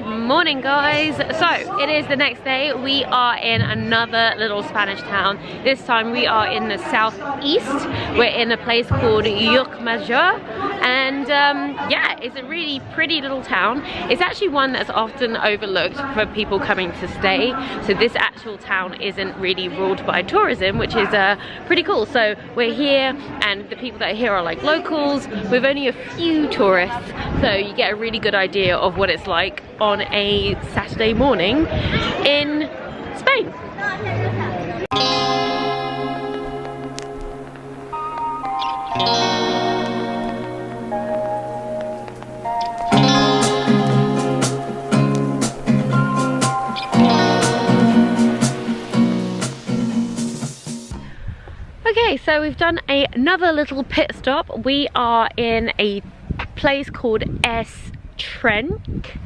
Good morning, guys. So it is the next day. We are in another little Spanish town. This time we are in the southeast. We're in a place called Llucmajor, and yeah, it's a really pretty little town. It's actually one that's often overlooked for people coming to stay. So this actual town isn't really ruled by tourism, which is pretty cool. So we're here, and the people that are here are like locals with only a few tourists, so you get a really good idea of what it's like on a Saturday morning in Spain. Okay, so we've done another little pit stop. We are in a place called TRENC.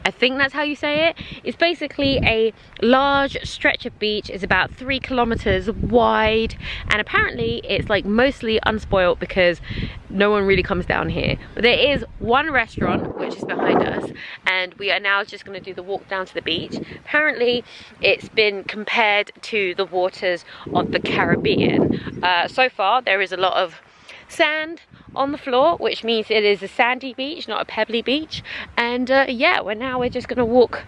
I think that's how you say it. It's basically a large stretch of beach. It's about 3 kilometers wide, and apparently it's like mostly unspoilt because no one really comes down here. But there is one restaurant which is behind us, and we are now just going to do the walk down to the beach. Apparently it's been compared to the waters of the Caribbean. So far there is a lot of sand on the floor, which means it is a sandy beach, not a pebbly beach. And yeah, we're just gonna walk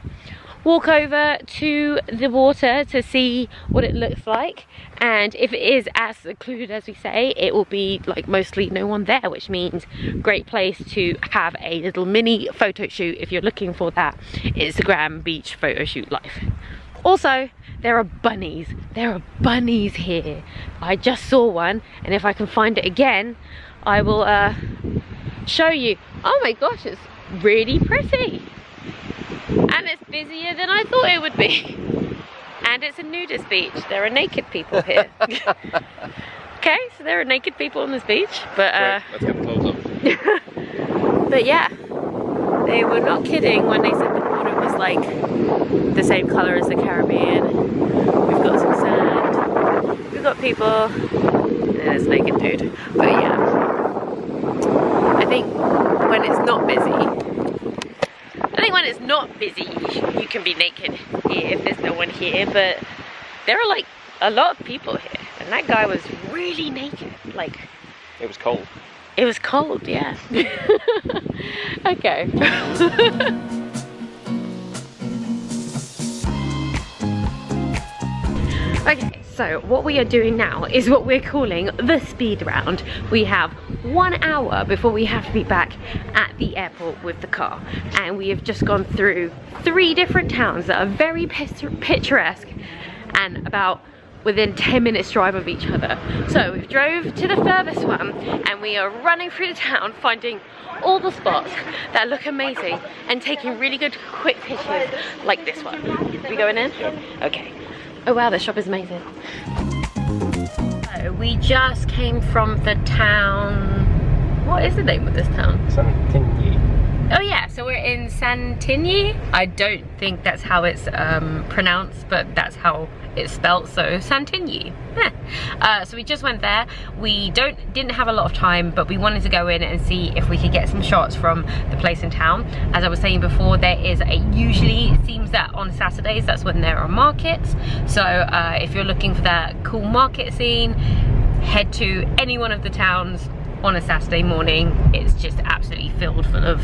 over to the water to see what it looks like. And if it is as secluded as we say, it will be like mostly no one there, which means great place to have a little mini photo shoot if you're looking for that Instagram beach photo shoot life. Also, there are bunnies. There are bunnies here. I just saw one, and if I can find it again, I will show you. Oh my gosh, it's really pretty. And it's busier than I thought it would be. And it's a nudist beach. There are naked people here. Okay, so there are naked people on this beach. But Great, let's get the clothes up. But yeah, they were not kidding when they said the water was like the same color as the Caribbean. We've got some sand, we've got people, and there's a naked dude. But yeah, I think when it's not busy, you can be naked here if there's no one here. But there are like a lot of people here, and that guy was really naked. Like, it was cold. It was cold, yeah. Okay. Okay, so what we are doing now is what we're calling the speed round. We have 1 hour before we have to be back at the airport with the car, and we have just gone through 3 different towns that are very picturesque and about within 10 minutes drive of each other. So we've drove to the furthest one, and we are running through the town finding all the spots that look amazing and taking really good quick pictures like this one. We going in? Okay. Oh wow, this shop is amazing. So we just came from the town. What is the name of this town? Santigny. Oh yeah, so we're in Santigny. I don't think that's how it's pronounced, but that's how it's spelled, so Santigny. So we just went there. We didn't have a lot of time, but we wanted to go in and see if we could get some shots from the place in town. As I was saying before, usually it seems that on Saturdays that's when there are markets. So if you're looking for that cool market scene, head to any one of the towns on a Saturday morning. It's just absolutely filled full of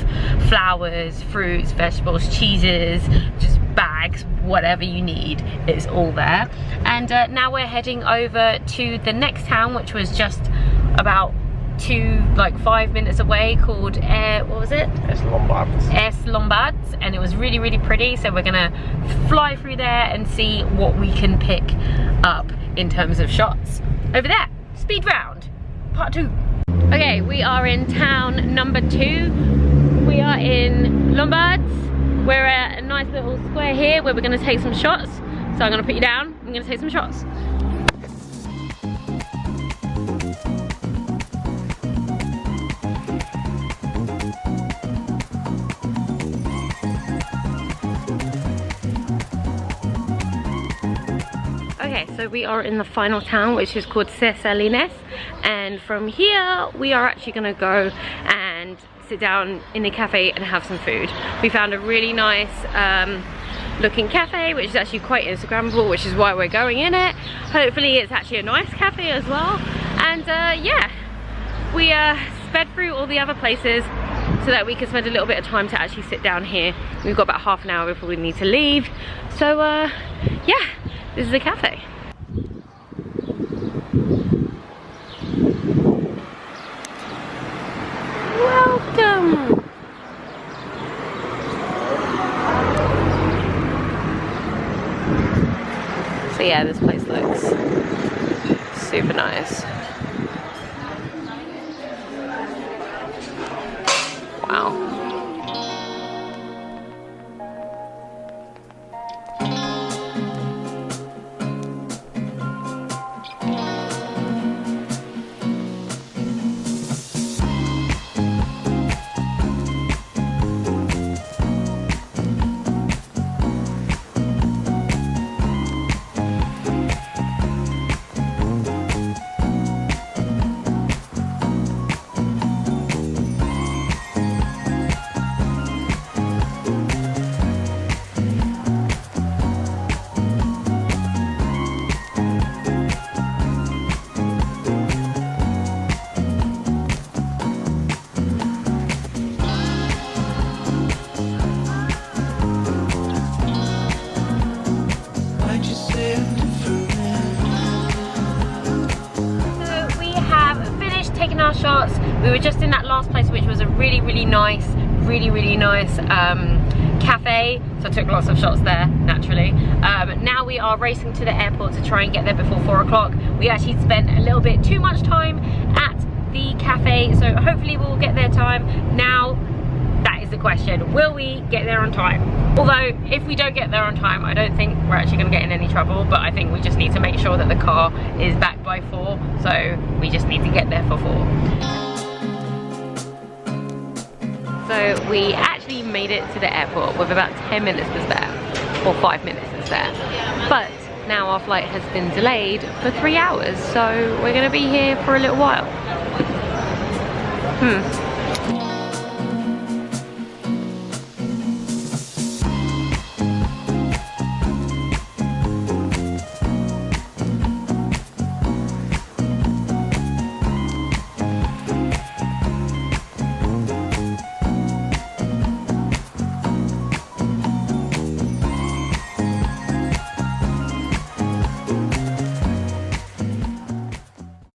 flowers, fruits, vegetables, cheeses, just bags, whatever you need, it's all there. And now we're heading over to the next town, which was just about 5 minutes away, called what was it? Es Lombards. Es Lombards, and it was really, really pretty. So we're gonna fly through there and see what we can pick up in terms of shots over there. Speed round, part 2. Okay, we are in town number 2. We are in Lombards. We're at a nice little square here where we're gonna take some shots. So I'm gonna put you down, I'm gonna take some shots. Okay, so we are in the final town, which is called SALINES, and from here we are actually gonna go and sit down in a cafe and have some food. We found a really nice looking cafe, which is actually quite Instagrammable, which is why we're going in it. Hopefully it's actually a nice cafe as well. And yeah, we sped through all the other places so that we could spend a little bit of time to actually sit down here. We've got about half an hour before we need to leave. So yeah, this is the cafe. Welcome. So yeah, this place looks super nice. Wow. Our shots. We were just in that last place, which was a really nice cafe, so I took lots of shots there naturally. Now we are racing to the airport to try and get there before 4 o'clock. We actually spent a little bit too much time at the cafe, so hopefully we'll get there time. Now that is the question, will we get there on time? Although if we don't get there on time, I don't think we're actually going to get in any trouble, but I think we just need to make sure that the car is back by 4, so we just need to get there for 4. So we actually made it to the airport with about 10 minutes to spare, or 5 minutes to spare, but now our flight has been delayed for 3 hours, so we're going to be here for a little while.